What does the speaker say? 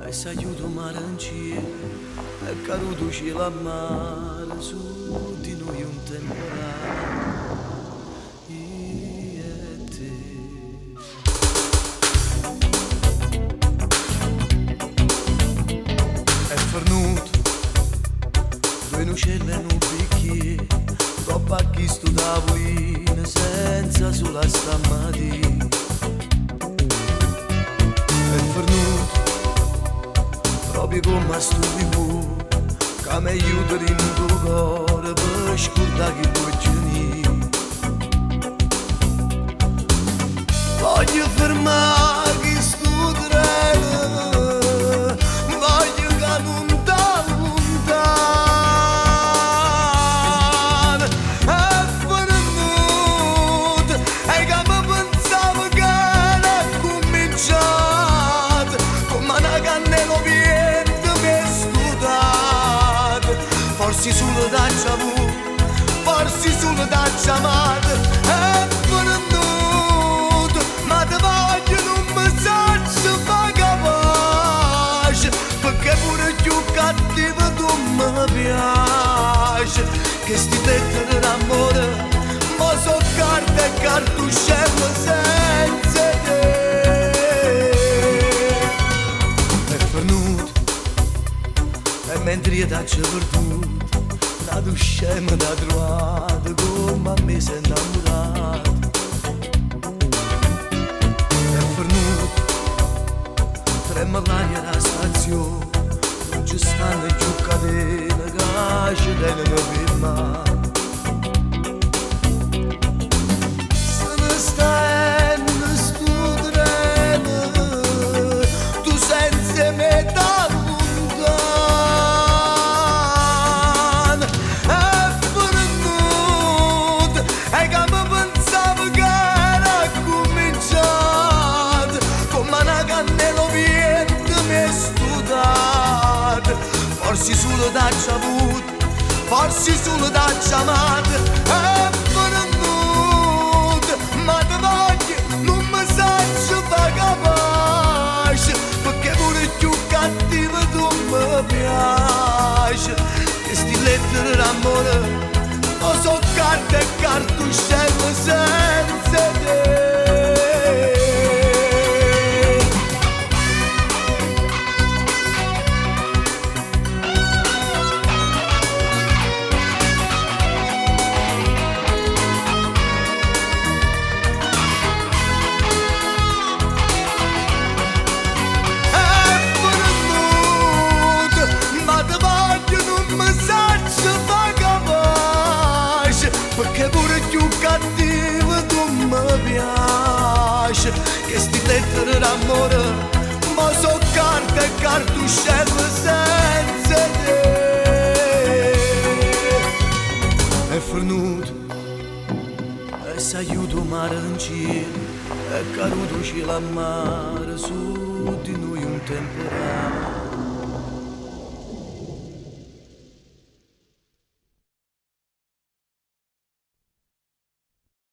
e s'aiuto mare in cielo, è caduto cielo a mare su di noi un temporale. Io e te. È fornuto, due uccelli e un bicchiere, troppo a chi sto tavolino senza sola stamattina. È fornuto, proprio come a stupido, che mi aiuta in tuo cuore per scordare che vuoi giorni. Voglio fermare che sto treno, voglio che non da lontano. È venuto e che mi pensavo che era cominciato, come una cannella piena mi è studiato. Forse solo da giavu, forse solo da chiamato. È venuto, ma ti voglio un messaggio fa capace, perché pure più cattivo tu mi piace. Che sti lettere d'amore, ma so carta e cartuscello senza te. È venuto, e mentre io t'ho perduto, da tu scema da trovato, come a me sei innamorato. È venuto, trema l'aria da stazione, non ci stanno più catene che ci tengono fermare. Se ne stai in sto treno, tu senza me da lontano. È venuto e che mi pensavo che era cominciato, come una cannella piena mi è studiato. Forse solo da giavuto, forse solo da chiamato. È venuto, ma ti voglio un messaggio fa capace, perché pure più cattivo tu mi piace. Che sti lettere d'amore, o so carta e cartuscello senza te. Perché pure più cattivo tu mi piace. Che sti lettere d'amore, ma so carta e cartuscello senza te. È venuto e s'aiuto mare in cielo, è caduto cielo a mare su di noi un temporale.